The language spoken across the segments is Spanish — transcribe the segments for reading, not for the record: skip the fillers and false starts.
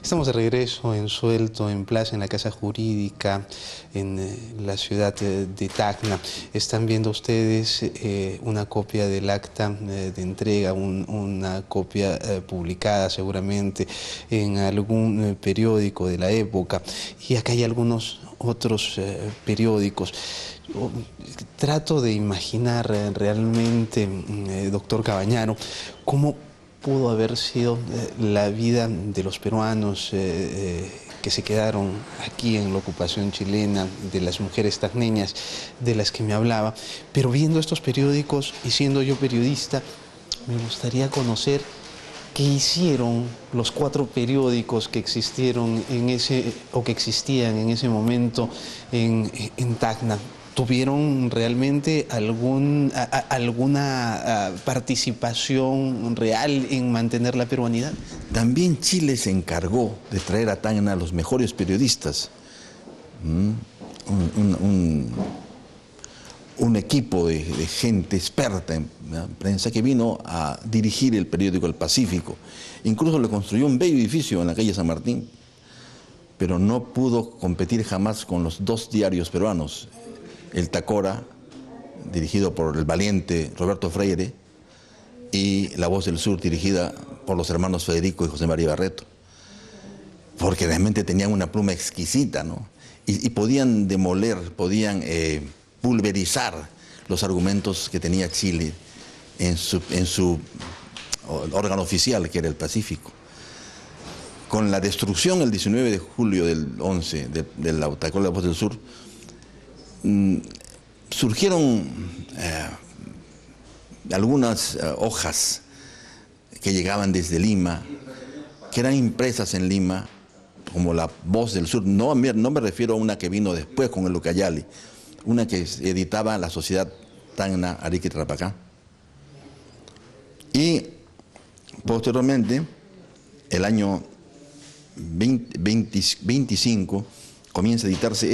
Estamos de regreso en Suelto, en Plaza, en la Casa Jurídica, en la ciudad de Tacna. Están viendo ustedes una copia del acta de entrega, una copia publicada seguramente en algún periódico de la época. Y acá hay algunos otros periódicos. Trato de imaginar realmente, doctor Cabañaro, cómo pudo haber sido la vida de los peruanos que se quedaron aquí en la ocupación chilena, de las mujeres tacneñas de las que me hablaba. Pero viendo estos periódicos y siendo yo periodista, me gustaría conocer qué hicieron los 4 periódicos que existieron que existían en ese momento en Tacna. ¿Tuvieron realmente alguna participación real en mantener la peruanidad? También Chile se encargó de traer a Tacna a los mejores periodistas. Un equipo de gente experta en prensa que vino a dirigir el periódico El Pacífico. Incluso le construyó un bello edificio en la calle San Martín, pero no pudo competir jamás con los 2 diarios peruanos. El Tacora, dirigido por el valiente Roberto Freire, y La Voz del Sur, dirigida por los hermanos Federico y José María Barreto, porque realmente tenían una pluma exquisita, ¿no? Y podían demoler, podían pulverizar los argumentos que tenía Chile en su órgano oficial, que era El Pacífico. Con la destrucción el 19 de julio del 11 de la Tacora La Voz del Sur, surgieron algunas hojas que llegaban desde Lima, que eran impresas en Lima, como La Voz del Sur. No me refiero a una que vino después con el Ucayali, una que editaba la Sociedad Tacna, Arica y Tarapacá. Y posteriormente, el año 25, comienza a editarse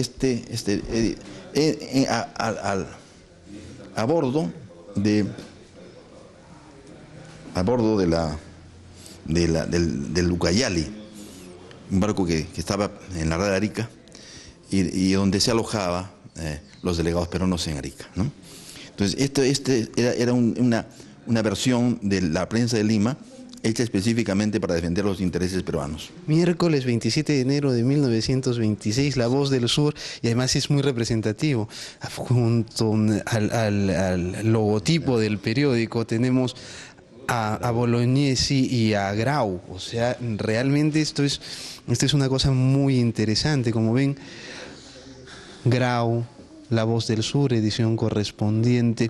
a bordo del Ucayali, un barco que estaba en la red de Arica y donde se alojaba los delegados peruanos en Arica, ¿no? Entonces, era una versión de la prensa de Lima, hecha específicamente para defender los intereses peruanos. Miércoles 27 de enero de 1926, La Voz del Sur, y además es muy representativo. Junto al logotipo del periódico tenemos a Bolognesi y a Grau. O sea, realmente esto es una cosa muy interesante. Como ven, Grau, La Voz del Sur, edición correspondiente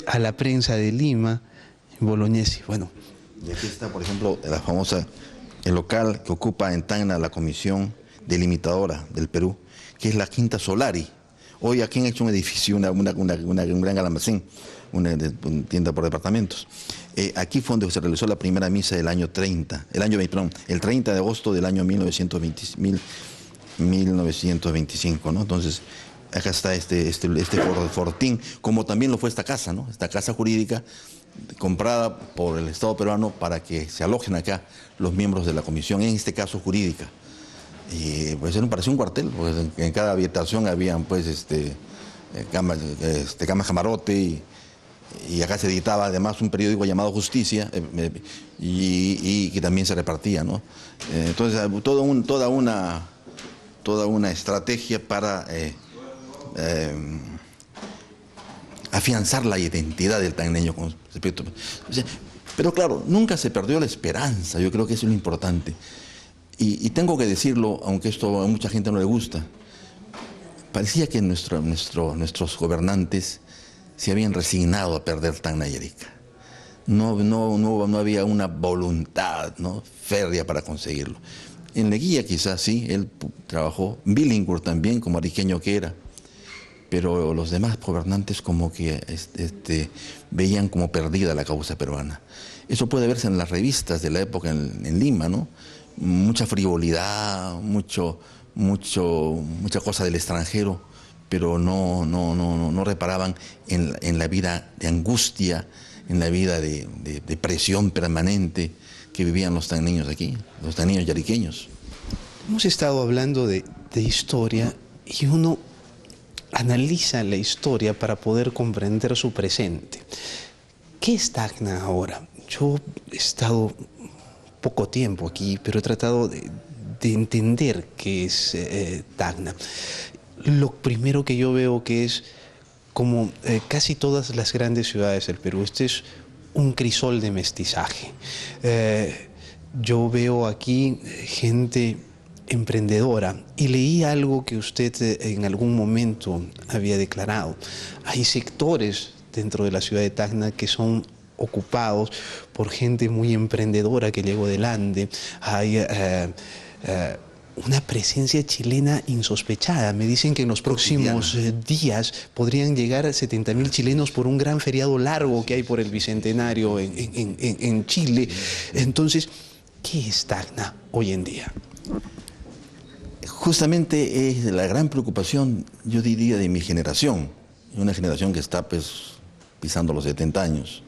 a la prensa de Lima, Bolognesi. Bueno. Y aquí está, por ejemplo, el local que ocupa en Tacna la Comisión Delimitadora del Perú, que es la Quinta Solari. Hoy aquí han hecho un edificio, un gran almacén, una tienda por departamentos. Aquí fue donde se realizó la primera misa del año 30, el 30 de agosto del año 1925, ¿no? Entonces, acá está este fortín, como también lo fue esta casa, ¿no? Esta casa jurídica, comprada por el Estado peruano para que se alojen acá los miembros de la comisión, en este caso jurídica. Y pues parecía un cuartel, pues en cada habitación habían pues camas camarote, y acá se editaba además un periódico llamado Justicia, y que también se repartía, ¿no? Entonces toda una estrategia para afianzar la identidad del tacneño con respecto. Pero claro, nunca se perdió la esperanza. Yo creo que eso es lo importante. Y tengo que decirlo, aunque esto a mucha gente no le gusta. Parecía que nuestros gobernantes se habían resignado a perder Tacna y Arica. No había una voluntad, ¿no?, férrea para conseguirlo. En Leguía quizás sí, él trabajó, Billinghurst también, como ariqueño que era, pero los demás gobernantes como que veían como perdida la causa peruana. Eso puede verse en las revistas de la época en Lima, ¿no? Mucha frivolidad, mucha cosa del extranjero, pero no reparaban en la vida de angustia, en la vida de presión permanente que vivían los tacneños aquí, los tacneños yariqueños. Hemos estado hablando de historia y uno analiza la historia para poder comprender su presente. ¿Qué es Tacna ahora? Yo he estado poco tiempo aquí, pero he tratado de entender qué es Tacna. Lo primero que yo veo que es, como casi todas las grandes ciudades del Perú, este es un crisol de mestizaje. Yo veo aquí gente emprendedora y leí algo que usted en algún momento había declarado. Hay sectores dentro de la ciudad de Tacna que son ocupados por gente muy emprendedora que llegó adelante. Hay una presencia chilena insospechada. Me dicen que en los próximos días podrían llegar a 70.000 chilenos por un gran feriado largo que hay por el Bicentenario en Chile. Entonces, ¿qué es Tacna hoy en día? Justamente es la gran preocupación, yo diría, de mi generación, una generación que está pues pisando los 70 años.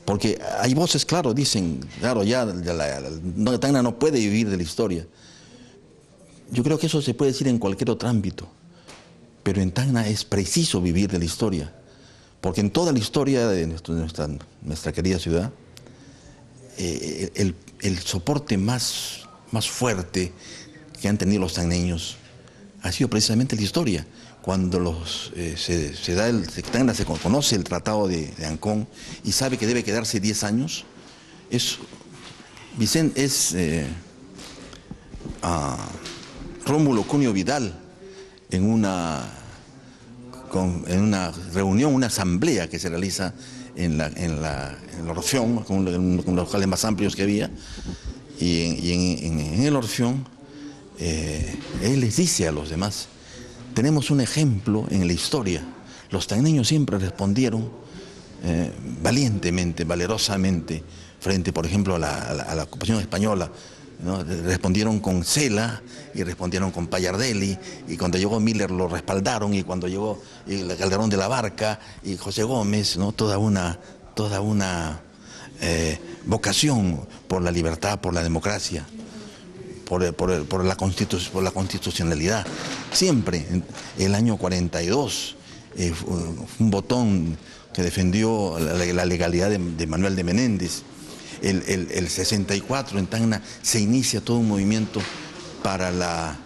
Porque hay voces, claro, dicen, claro, Tacna no puede vivir de la historia. Yo creo que eso se puede decir en cualquier otro ámbito, pero en Tacna es preciso vivir de la historia, porque en toda la historia de nuestra querida ciudad, el soporte más fuerte que han tenido los tacneños ha sido precisamente la historia. Cuando Tacna se conoce el Tratado de Ancón y sabe que debe quedarse 10 años, Rómulo Cunio Vidal, en una reunión, una asamblea que se realiza en el Orfeón, con los locales más amplios que había, y en el Orfeón, él les dice a los demás: tenemos un ejemplo en la historia. Los tacneños siempre respondieron valientemente, valerosamente, frente, por ejemplo, a la ocupación española, ¿no? Respondieron con Cela y respondieron con Pallardelli, y cuando llegó Miller lo respaldaron, y cuando llegó el Calderón de la Barca y José Gómez, ¿no? Toda una vocación por la libertad, por la democracia, por la constitucionalidad. Siempre, el año 42, un botón que defendió la legalidad de Manuel de Menéndez. El 64 en Tacna se inicia todo un movimiento para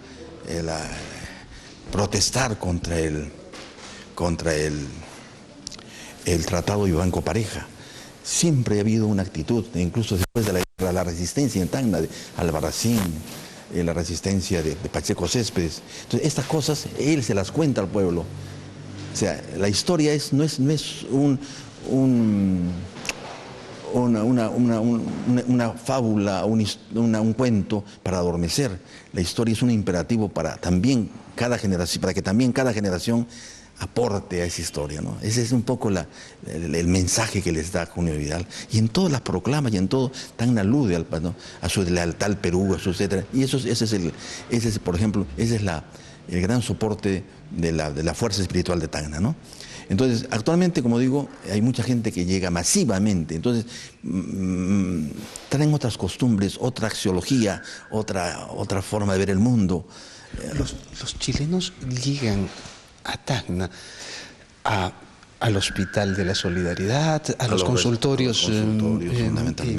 protestar contra el Tratado de Banco Pareja. Siempre ha habido una actitud, incluso después de la guerra, la resistencia en Tacna, de Albarracín, la resistencia de Pacheco Céspedes. Entonces, estas cosas él se las cuenta al pueblo. O sea, la historia no es una fábula, un cuento para adormecer. La historia es un imperativo para que también cada generación aporte a esa historia, ¿no? Ese es un poco el mensaje que les da Cunio Vidal. Y en todas las proclamas y en todo, Tacna alude ¿no? a su lealtad al Perú, a su etcétera. Y por ejemplo, ese es el gran soporte de la fuerza espiritual de Tacna, ¿no? Entonces, actualmente, como digo, hay mucha gente que llega masivamente. Entonces, traen otras costumbres, otra axiología, otra forma de ver el mundo. Los chilenos llegan a Tacna, al Hospital de la Solidaridad, a los consultorios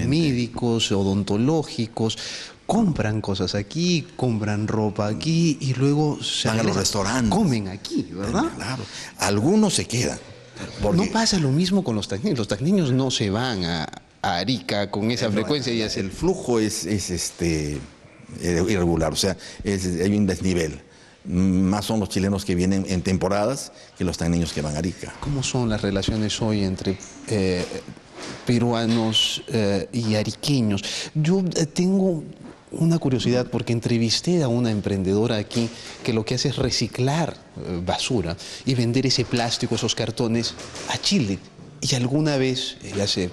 médicos, odontológicos, compran cosas aquí, compran ropa aquí y luego van a los restaurantes, comen aquí, ¿verdad? Claro, algunos se quedan. No pasa lo mismo con los tacneños. Los tacneños no se van a Arica con esa frecuencia. El flujo es irregular, o sea, hay un desnivel. Más son los chilenos que vienen en temporadas que los tacneños que van a Arica. ¿Cómo son las relaciones hoy entre peruanos y ariqueños? Yo tengo una curiosidad porque entrevisté a una emprendedora aquí que lo que hace es reciclar basura y vender ese plástico, esos cartones a Chile. Y alguna vez ella se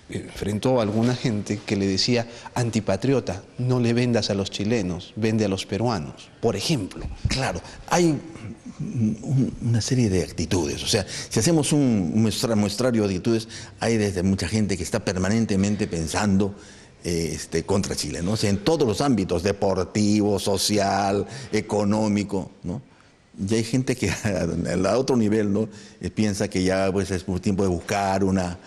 enfrentó a alguna gente que le decía: antipatriota, no le vendas a los chilenos, vende a los peruanos, por ejemplo. Claro, hay una serie de actitudes. O sea, si hacemos un muestrario de actitudes, hay desde mucha gente que está permanentemente pensando contra Chile, ¿no? O sea, en todos los ámbitos, deportivo, social, económico, ¿no? Ya hay gente que a otro nivel, ¿no? Piensa que ya pues, es tiempo de buscar una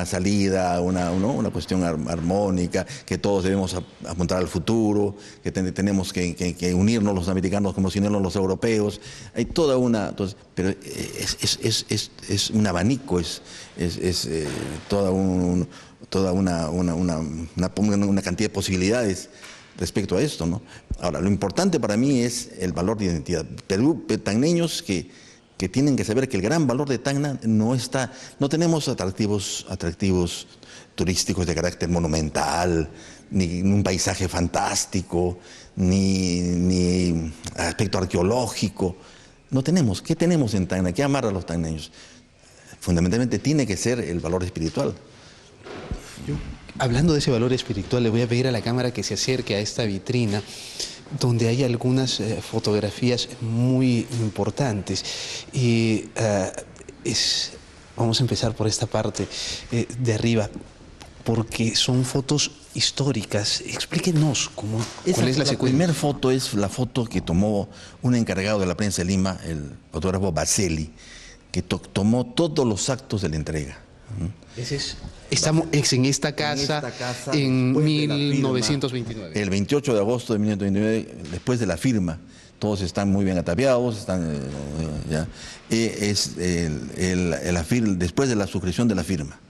salida, ¿no? Una cuestión armónica, que todos debemos apuntar al futuro, que tenemos que unirnos los americanos como si unirnos los europeos. Hay toda una... Entonces, pero es un abanico, toda una cantidad de posibilidades respecto a esto, ¿no? Ahora, lo importante para mí es el valor de identidad. Tacneños que tienen que saber que el gran valor de Tacna no tenemos atractivos turísticos de carácter monumental, ni un paisaje fantástico, ni aspecto arqueológico. No tenemos. ¿Qué tenemos en Tacna? ¿Qué amarra a los tacneños? Fundamentalmente tiene que ser el valor espiritual. Hablando de ese valor espiritual, le voy a pedir a la cámara que se acerque a esta vitrina donde hay algunas fotografías muy importantes. Y vamos a empezar por esta parte de arriba, porque son fotos históricas. Explíquenos cuál es la secuencia. La primera foto es la foto que tomó un encargado de la prensa de Lima, el fotógrafo Baselli, que tomó todos los actos de la entrega. Estamos en esta casa en 1929. El 28 de agosto de 1929, después de la firma, todos están muy bien ataviados, después de la suscripción de la firma.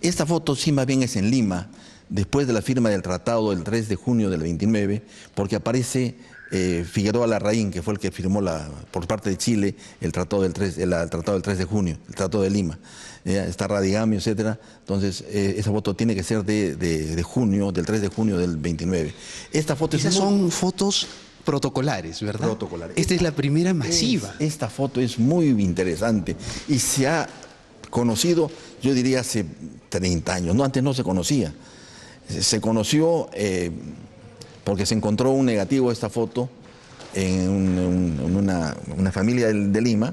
Esta foto sí más bien es en Lima, después de la firma del tratado del 3 de junio del 29, porque aparece Figueroa Larraín, que fue el que firmó por parte de Chile el tratado del 3 de junio, el tratado de Lima. Está Radigamio, etcétera. Entonces, esa foto tiene que ser de junio, del 3 de junio del 29. Esas son fotos protocolares, ¿verdad? Protocolares. Esta es la primera masiva. Esta foto es muy interesante y se ha conocido, yo diría, hace 30 años. No, antes no se conocía. Se conoció porque se encontró un negativo de esta foto en una familia de Lima,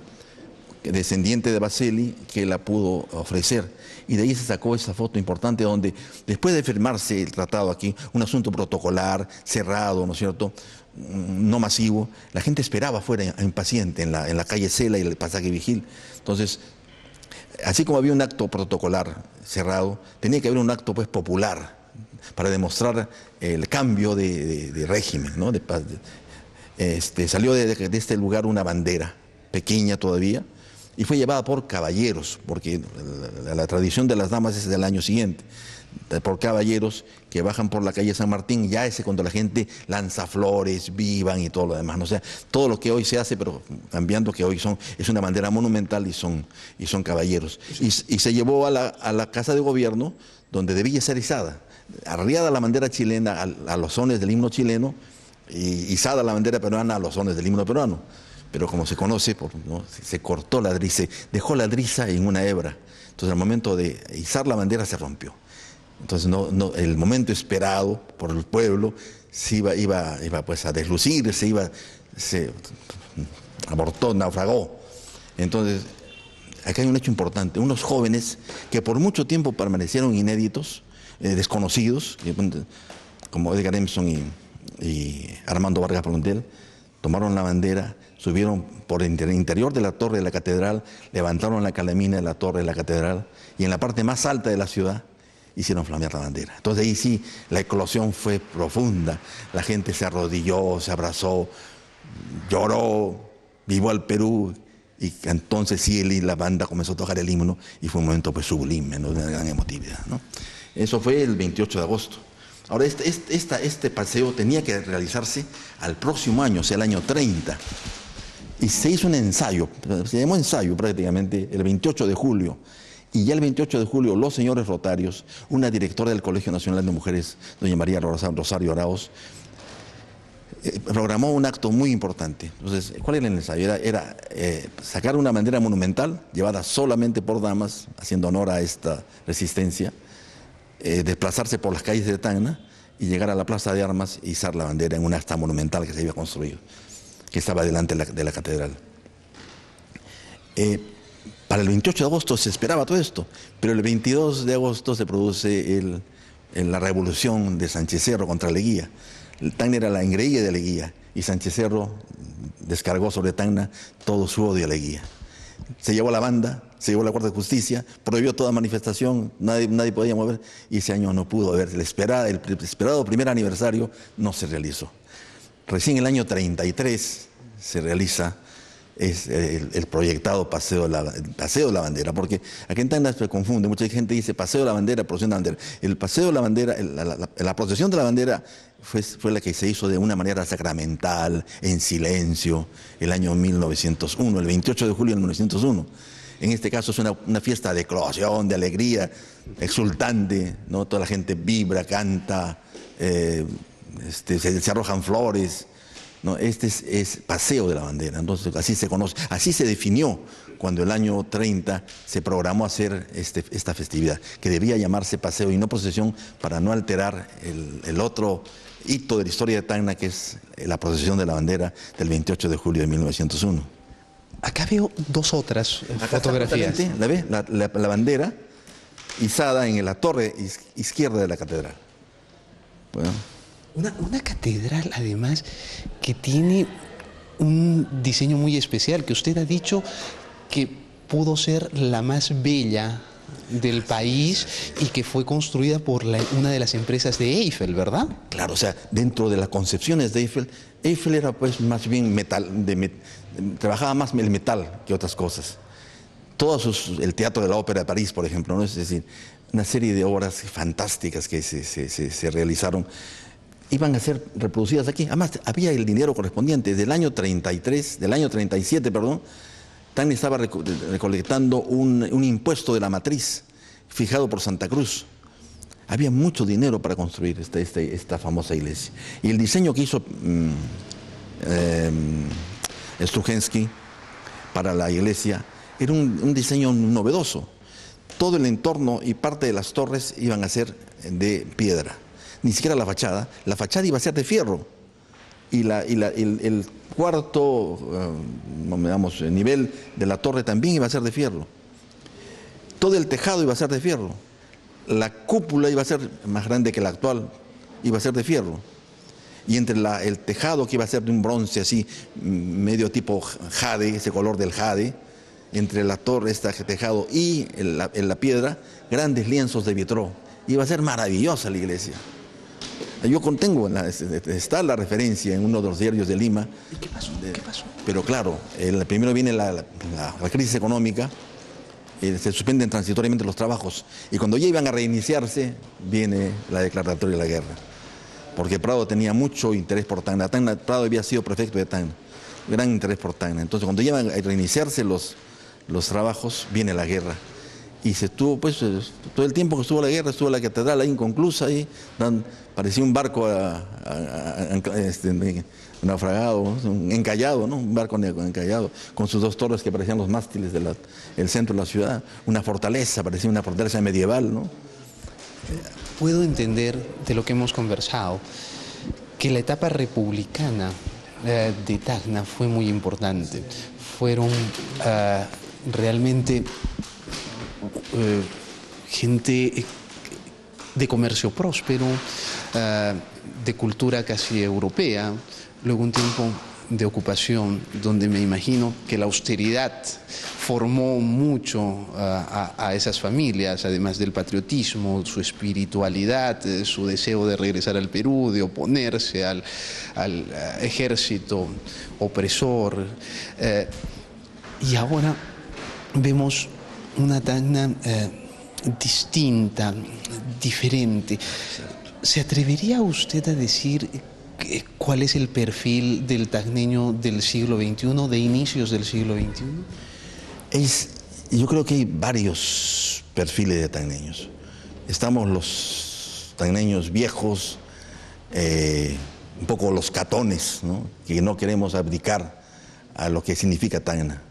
descendiente de Baselli, que la pudo ofrecer. Y de ahí se sacó esa foto importante donde, después de firmarse el tratado aquí, un asunto protocolar, cerrado, ¿no es cierto?, no masivo, la gente esperaba afuera impaciente en la calle Cela y el pasaje Vigil. Entonces, así como había un acto protocolar cerrado, tenía que haber un acto pues popular para demostrar el cambio de régimen, ¿no? Salió de este lugar una bandera pequeña todavía, y fue llevada por caballeros, porque la tradición de las damas es del año siguiente, por caballeros que bajan por la calle San Martín, ya ese cuando la gente lanza flores, vivan y todo lo demás, ¿no? O sea, todo lo que hoy se hace, pero cambiando que hoy es una bandera monumental y son caballeros. Y se llevó a la Casa de Gobierno, donde debía ser izada, arriada la bandera chilena a los sones del himno chileno, y izada la bandera peruana a los sones del himno peruano. Pero como se conoce, ¿no?, se cortó se dejó la driza en una hebra. Entonces al momento de izar la bandera se rompió. Entonces el momento esperado por el pueblo iba pues a deslucirse, se abortó, naufragó. Entonces acá hay un hecho importante. Unos jóvenes que por mucho tiempo permanecieron inéditos, desconocidos, como Edgar Emerson y Armando Vargas Pimentel, tomaron la bandera, subieron por el interior de la torre de la catedral, levantaron la calamina de la torre de la catedral y en la parte más alta de la ciudad hicieron flamear la bandera. Entonces ahí sí la eclosión fue profunda, la gente se arrodilló, se abrazó, lloró, vivió al Perú, y entonces sí la banda comenzó a tocar el himno y fue un momento pues sublime, ¿no?, de una gran emotividad, ¿no? Eso fue el 28 de agosto. Ahora, este paseo tenía que realizarse al próximo año, o sea, el año 30. Y se hizo un ensayo, se llamó ensayo prácticamente, el 28 de julio. Y ya el 28 de julio, los señores Rotarios, una directora del Colegio Nacional de Mujeres, doña María Rosario Arauz, programó un acto muy importante. Entonces, ¿cuál era el ensayo? Era sacar una bandera monumental, llevada solamente por damas, haciendo honor a esta resistencia, desplazarse por las calles de Tacna y llegar a la Plaza de Armas y izar la bandera en una asta monumental que se había construido, que estaba delante de la catedral. Para el 28 de agosto se esperaba todo esto, pero el 22 de agosto se produce en la revolución de Sánchez Cerro contra Leguía. Tacna era la engreída de Leguía y Sánchez Cerro descargó sobre Tacna todo su odio a Leguía. Se llevó a la banda, se llevó a la Corte de Justicia, prohibió toda manifestación, nadie podía mover, y ese año no pudo haber. El esperado primer aniversario no se realizó. Recién el año 33 se realiza el proyectado Paseo de la Bandera, porque aquí en Tacna se confunde, mucha gente dice Paseo de la Bandera, procesión de la bandera. El Paseo de la Bandera, la procesión de la bandera fue la que se hizo de una manera sacramental, en silencio, el año 1901, el 28 de julio de 1901. En este caso es una fiesta de eclosión, de alegría, exultante, ¿no? Toda la gente vibra, canta, se arrojan flores, ¿no? Este es Paseo de la Bandera, entonces así se conoce, así se definió cuando el año 30 se programó hacer esta festividad, que debía llamarse paseo y no procesión para no alterar el otro hito de la historia de Tacna, que es la procesión de la bandera del 28 de julio de 1901. Acá veo dos otras fotografías. ¿La ve? La bandera izada en la torre izquierda de la catedral. Bueno. Una catedral, además, que tiene un diseño muy especial, que usted ha dicho que pudo ser la más bella del país y que fue construida por una de las empresas de Eiffel, ¿verdad? Claro, o sea, dentro de las concepciones de Eiffel era pues más bien trabajaba más el metal que otras cosas. El Teatro de la Ópera de París, por ejemplo, ¿no? Es decir, una serie de obras fantásticas que se realizaron iban a ser reproducidas aquí. Además, había el dinero correspondiente. Del año 37, perdón, Tacna estaba recolectando un impuesto de la matriz fijado por Santa Cruz. Había mucho dinero para construir esta famosa iglesia. Y el diseño que hizo Struhensky para la iglesia era un diseño novedoso. Todo el entorno y parte de las torres iban a ser de piedra. Ni siquiera la fachada iba a ser de fierro. Y el cuarto, digamos, nivel de la torre también iba a ser de fierro. Todo el tejado iba a ser de fierro. La cúpula iba a ser más grande que la actual, iba a ser de fierro. Y entre el tejado, que iba a ser de un bronce así, medio tipo jade, ese color del jade, entre la torre, este tejado y la piedra, grandes lienzos de vitró. Iba a ser maravillosa la iglesia. Yo contengo, está la referencia en uno de los diarios de Lima. ¿Y qué pasó? ¿Qué pasó? Pero claro, primero viene la crisis económica, se suspenden transitoriamente los trabajos, y cuando ya iban a reiniciarse, viene la declaratoria de la guerra. Porque Prado tenía mucho interés por Tacna. Prado había sido prefecto de Tacna, gran interés por Tacna. Entonces, cuando ya iban a reiniciarse los trabajos, viene la guerra. Y se estuvo, pues, todo el tiempo que estuvo la guerra, estuvo la catedral ahí inconclusa, ahí, parecía un barco naufragado, encallado, ¿no? Un barco encallado, con sus dos torres que parecían los mástiles del centro de la ciudad, una fortaleza, parecía una fortaleza medieval, ¿no? Puedo entender de lo que hemos conversado que la etapa republicana de Tacna fue muy importante. Fueron realmente gente de comercio próspero, de cultura casi europea, luego un tiempo de ocupación donde me imagino que la austeridad formó mucho a esas familias, además del patriotismo, su espiritualidad, su deseo de regresar al Perú, de oponerse al ejército opresor. Y ahora vemos una Tacna distinta, diferente. ¿Se atrevería usted a decir cuál es el perfil del tacneño del siglo XXI, de inicios del siglo XXI? Yo creo que hay varios perfiles de tacneños. Estamos los tacneños viejos, un poco los catones, ¿no? Que no queremos abdicar a lo que significa Tacna.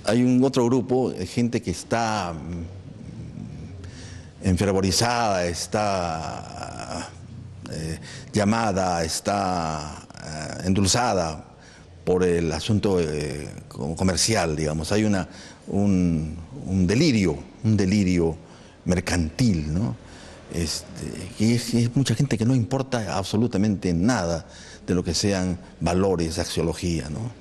Hay un otro grupo de gente que está enfervorizada, está llamada, está endulzada por el asunto comercial, digamos. Hay un delirio mercantil, ¿no? Y es mucha gente que no importa absolutamente nada de lo que sean valores, axiología, ¿no?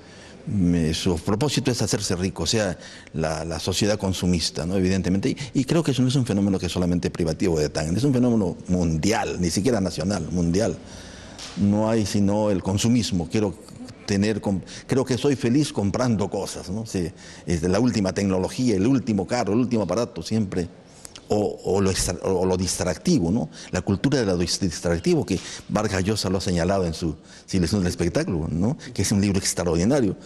Su propósito es hacerse rico, o sea, la sociedad consumista, ¿no? Evidentemente. Y creo que eso no es un fenómeno que es solamente privativo de Tacna, es un fenómeno mundial, ni siquiera nacional, mundial. No hay sino el consumismo. Creo que soy feliz comprando cosas, ¿no? Sí, la última tecnología, el último carro, el último aparato, siempre. O lo distractivo, ¿no? La cultura de lo distractivo, que Vargas Llosa lo ha señalado en su Civilización del Espectáculo, ¿no? Que es un libro extraordinario.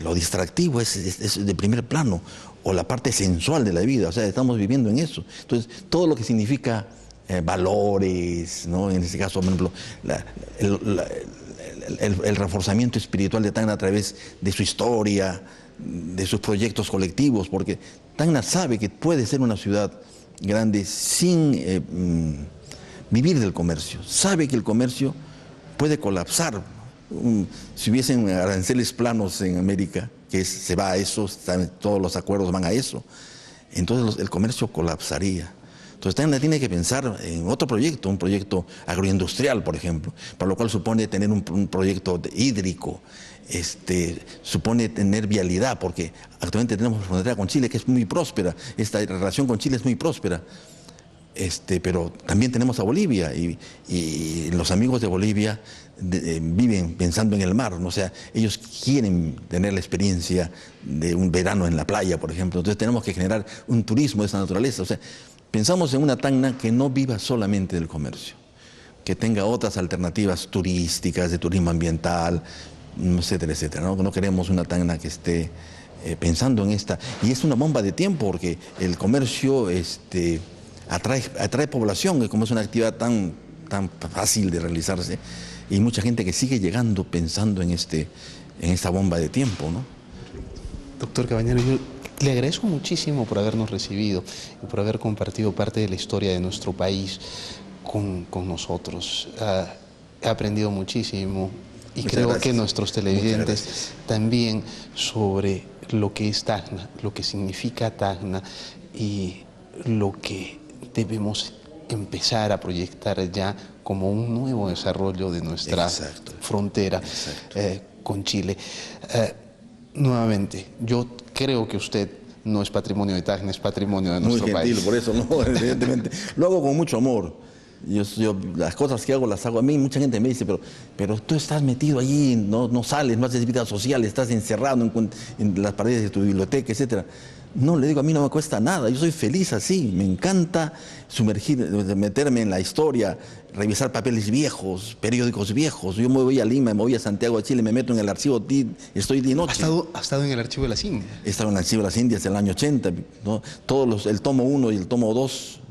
Lo distractivo es de primer plano, o la parte sensual de la vida, o sea, estamos viviendo en eso. Entonces, todo lo que significa valores, ¿no? En este caso, por ejemplo, el reforzamiento espiritual de Tacna a través de su historia, de sus proyectos colectivos, porque Tacna sabe que puede ser una ciudad grande sin vivir del comercio. Sabe que el comercio puede colapsar. Si hubiesen aranceles planos en América, se va a eso, todos los acuerdos van a eso, entonces el comercio colapsaría. Entonces Tacna tiene que pensar en otro proyecto, un proyecto agroindustrial, por ejemplo, para lo cual supone tener un proyecto hídrico, supone tener vialidad, porque actualmente tenemos frontera con Chile que es muy próspera, esta relación con Chile es muy próspera, pero también tenemos a Bolivia y los amigos de Bolivia viven pensando en el mar, ¿no? O sea, ellos quieren tener la experiencia de un verano en la playa, por ejemplo, entonces tenemos que generar un turismo de esa naturaleza, o sea, pensamos en una Tacna que no viva solamente del comercio, que tenga otras alternativas turísticas, de turismo ambiental, etcétera, etcétera, ¿no? No queremos una Tacna que esté pensando en esta. Y es una bomba de tiempo porque el comercio atrae población, como es una actividad tan fácil de realizarse, y mucha gente que sigue llegando pensando en esta bomba de tiempo, ¿no? Doctor Cabañero, yo le agradezco muchísimo por habernos recibido y por haber compartido parte de la historia de nuestro país con nosotros. He aprendido muchísimo y creo que nuestros televidentes también sobre lo que es Tacna, lo que significa Tacna y lo que debemos empezar a proyectar ya como un nuevo desarrollo de nuestra frontera con Chile. Nuevamente, yo creo que usted no es patrimonio de Tacna, es patrimonio de nuestro país. Muy gentil, por eso, no, evidentemente. Lo hago con mucho amor. Yo las cosas que hago las hago a mí. Mucha gente me dice, pero tú estás metido allí, no sales, no haces vida social, estás encerrado en las paredes de tu biblioteca, etcétera. No, le digo, a mí no me cuesta nada, yo soy feliz así, me encanta meterme en la historia, revisar papeles viejos, periódicos viejos. Yo me voy a Lima, me voy a Santiago de Chile, me meto en el archivo, estoy de noche. ¿Ha estado en el archivo de las Indias? He estado en el archivo de las Indias del año 80, ¿no? El tomo 1 y el tomo 2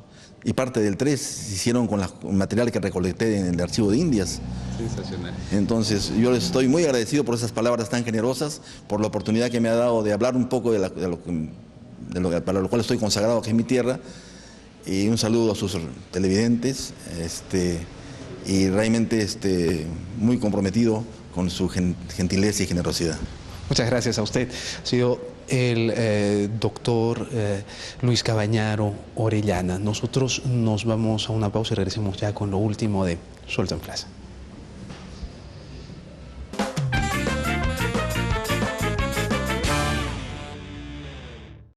y parte del 3 se hicieron con el material que recolecté en el archivo de Indias. Sensacional. Entonces yo les estoy muy agradecido por esas palabras tan generosas, por la oportunidad que me ha dado de hablar un poco para lo cual estoy consagrado, que es mi tierra, y un saludo a sus televidentes, y realmente muy comprometido con su gentileza y generosidad. Muchas gracias a usted. Ha sido el doctor Luis Cabañaro Orellana. Nosotros nos vamos a una pausa y regresemos ya con lo último de Suelto en Plaza.